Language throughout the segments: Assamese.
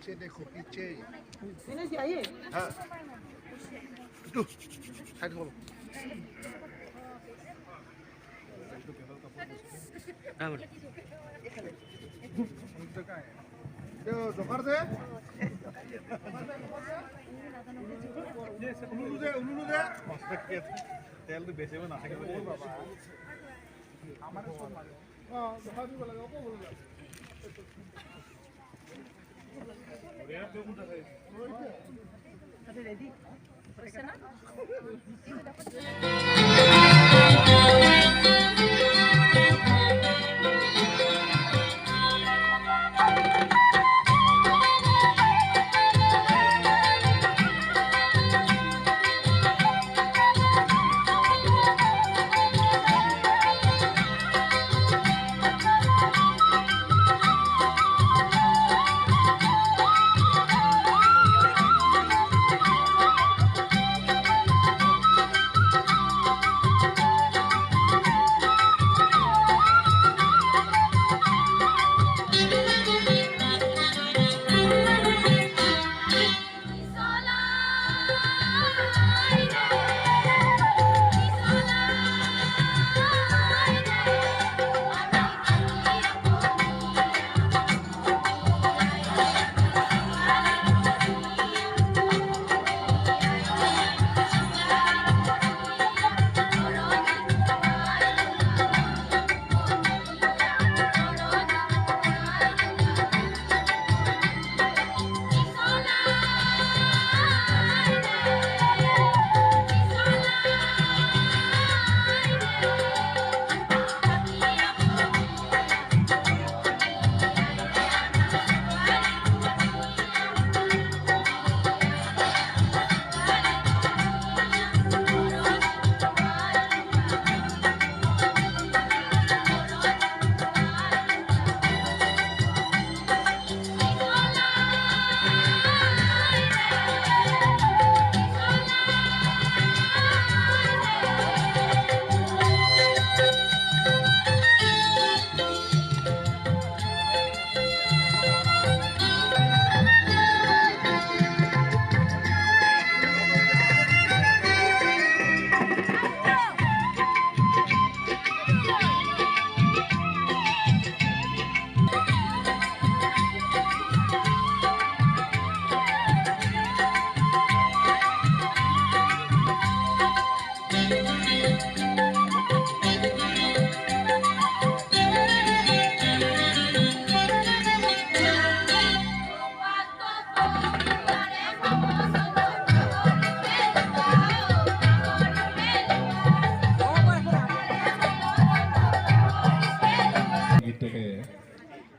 पीछे देखो पीछे हाँ टू साइड खोलो जोकर दे उन्होंने दे तेल तो बेचे में ना है हमारे सोन मारे हाँ जोकर भी बोला को बोला ready?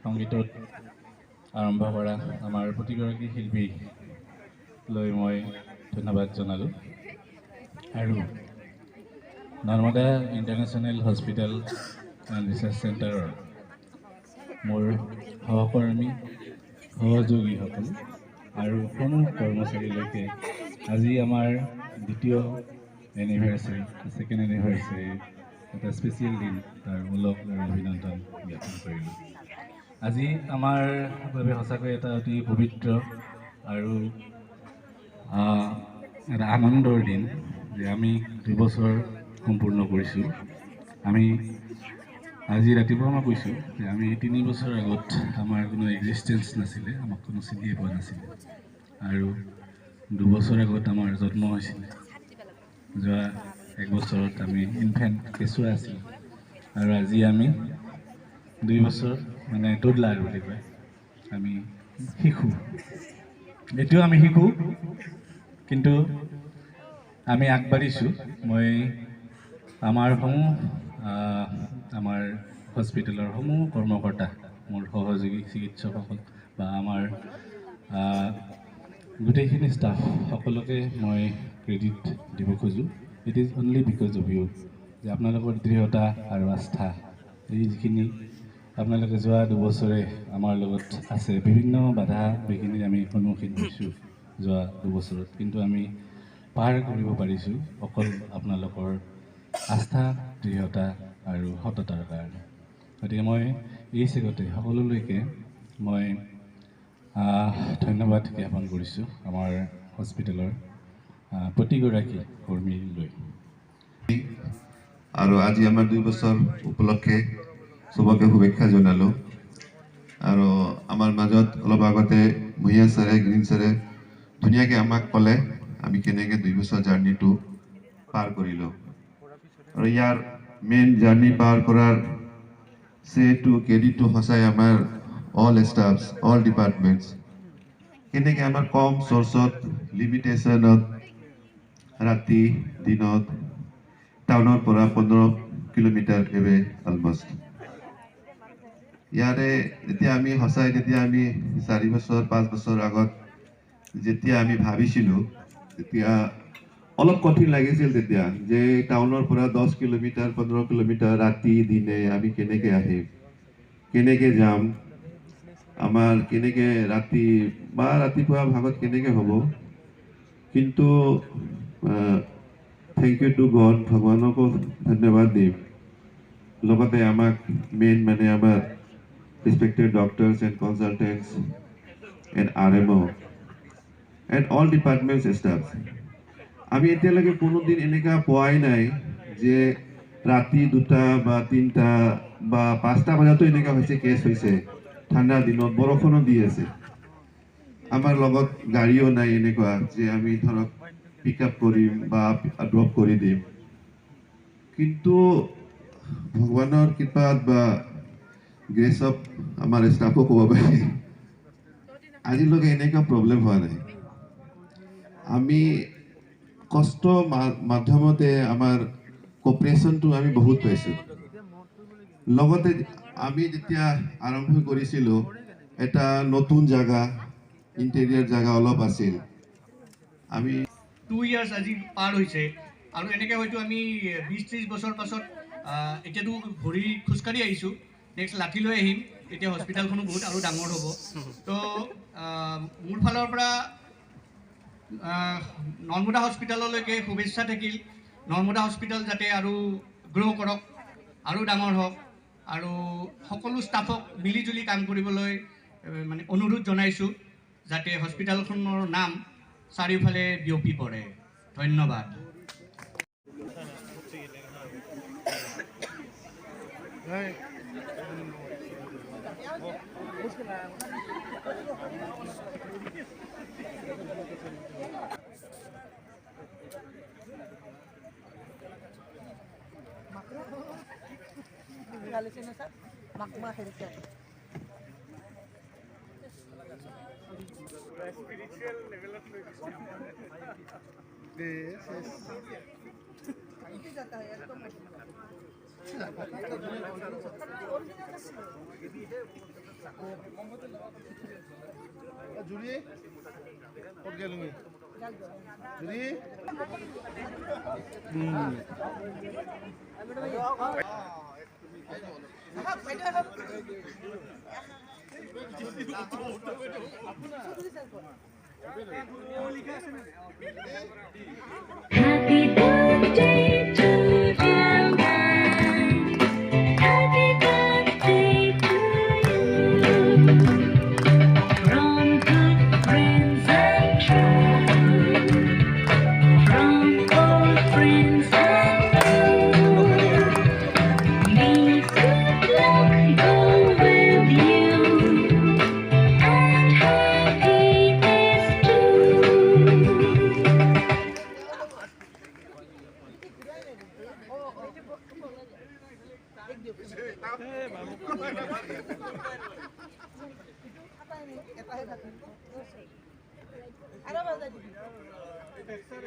সংগীতত আৰম্ভ কৰা আমাৰ প্ৰতিগৰাকী শিল্পীক লৈ মই ধন্যবাদ জনালোঁ আৰু Narmada international hospital and research চেণ্টাৰৰ মোৰ সহকৰ্মী সহযোগীসকল আৰু কোনো কৰ্মচাৰীলৈকে আজি আমাৰ দ্বিতীয় এনিভাৰ্চাৰী ছেকেণ্ড এনিভাৰ্চাৰী এটা স্পেচিয়েল দিন তাৰ ওলগ আৰু অভিনন্দন জ্ঞাপন কৰিলোঁ। আজি আমাৰ বাবে সঁচাকৈ এটা অতি পবিত্ৰ আৰু এটা আনন্দৰ দিন যে আমি 2 বছৰ সম্পূৰ্ণ কৰিছোঁ। আমি আজি ৰাতিপুৱা মই কৈছোঁ যে আমি 3 বছৰ আগত আমাৰ কোনো এক্সিষ্টেঞ্চ নাছিলে, আমাক কোনো চিনিয়ে পোৱা নাছিলে আৰু 2 বছৰ আগত আমাৰ জন্ম হৈছিলে। যোৱা 1 বছৰত আমি ইনফেণ্ট কেঁচুৱা আছিলোঁ আৰু আজি আমি 2 বছৰ মানে টডলাৰ বুলি কয়, আমি শিশু। এতিয়াও আমি শিশু, কিন্তু আমি আগবাঢ়িছোঁ। মই আমাৰ হস্পিটেলৰ সমূহ কৰ্মকৰ্তা, মোৰ সহযোগী চিকিৎসকসকল বা আমাৰ গোটেইখিনি ষ্টাফ সকলোকে মই ক্ৰেডিট দিব খোজোঁ। It is only because of you, যে আপোনালোকৰ দৃঢ়তা আৰু আস্থা, এই যিখিনি আপোনালোকে যোৱা দুবছৰে আমাৰ লগত আছে। বিভিন্ন বাধা বিঘিনি আমি সন্মুখীন হৈছোঁ যোৱা দুবছৰত, কিন্তু আমি পাৰ কৰিব পাৰিছোঁ অকল আপোনালোকৰ আস্থা, দৃঢ়তা আৰু সততাৰ কাৰণে। গতিকে মই এই চেগতে সকলোলৈকে মই ধন্যবাদ জ্ঞাপন কৰিছোঁ আমাৰ হস্পিটেলৰ প্ৰতিগৰাকী কৰ্মীলৈ। আৰু আজি আমাৰ 2 বছৰ উপলক্ষে চবকে শুভেচ্ছা জনালোঁ। আৰু আমাৰ মাজত অলপ আগতে ভূঞা ছাৰে, গ্ৰীণ ছাৰে ধুনীয়াকৈ আমাক ক'লে আমি কেনেকৈ 2 বছৰ জাৰ্ণিটো পাৰ কৰিলোঁ। আৰু ইয়াৰ মেইন জাৰ্ণি পাৰ কৰাৰ ক্ৰেডিটটো সঁচাই আমাৰ অল ষ্টাফছ, অল ডিপাৰ্টমেণ্টছ, কেনেকৈ আমাৰ কম চ'ৰ্চত, লিমিটেশ্যনত, ৰাতি দিনত টাউনৰ পৰা 15 কিলোমিটাৰ এৱে অলমষ্ট। ইয়াৰে যেতিয়া আমি 4 বছৰ 5 বছৰ আগত যেতিয়া আমি ভাবিছিলোঁ, তেতিয়া অলপ কঠিন লাগিছিল তেতিয়া, যে টাউনৰ পৰা 10 কিলোমিটাৰ 15 কিলোমিটাৰ ৰাতি দিনে আমি কেনেকৈ আহিম, কেনেকৈ যাম, আমাৰ কেনেকৈ ৰাতি বা ৰাতিপুৱা ভাগত কেনেকৈ হ'ব। কিন্তু থেংক ইউ টু গড, ভগৱানকো ধন্যবাদ দিম। লগতে আমাক মেইন আমাৰ respected doctors and consultants and RMO and all departments staff, আমি এতিয়ালৈকে কোনোদিন এনেকুৱা পোৱাই নাই যে ৰাতি 2টা বা 3টা বা 5টা বজাতো এনেকুৱা হৈছে, কেছ হৈছে। ঠাণ্ডা দিনত বৰষুণো দি আছে, আমাৰ লগত গাড়ীও নাই এনেকুৱা যে আমি ধৰক পিক আপ কৰিম বা ড্ৰপ কৰি দিম। কিন্তু ভগৱানৰ কৃপাত বা গ্ৰেছ অফ আমাৰ ষ্টাফো ক'ব পাৰি, আজিলৈকে এনেকুৱা প্ৰব্লেম হোৱা নাই। আমি কষ্ট মাধ্যমতে আমাৰ কপাৰেশ্যনটো আমি বহুত পাইছোঁ। লগতে আমি যেতিয়া আৰম্ভ কৰিছিলোঁ, এটা নতুন জাগা, ইণ্টেৰিয়াৰ জাগা অলপ আছিল। আমি 2 ইয়াৰ্ছ আজি পাৰ হৈছে, আৰু এনেকৈ হয়তো আমি 20-30 বছৰ পাছত এতিয়াতো ভৰি খোজকাঢ়ি আহিছোঁ, নেক্সট লাঠি লৈ আহিম, তেতিয়া হস্পিটেলখনো বহুত আৰু ডাঙৰ হ'ব। তো মোৰ ফালৰ পৰা নৰ্মদা হস্পিটেললৈকে শুভেচ্ছা থাকিল। নৰ্মদা হস্পিটেল যাতে আৰু গ্ৰ' কৰক, আৰু ডাঙৰ হওক, আৰু সকলো ষ্টাফক মিলিজুলি কাম কৰিবলৈ অনুৰোধ জনাইছোঁ, যাতে হস্পিটেলখনৰ নাম চাৰিওফালে বিয়পি পৰে। ধন্যবাদ। স্পিৰিচুৱেল লেভেলত লৈ জুৰি ক'ত গেলুঙি জুৰি Happy birthday to Caroline. Happy birthday to you. From good friends and true. From old friends and new. May good luck go with you. And happiness too. এটাহে টেক্সচাৰ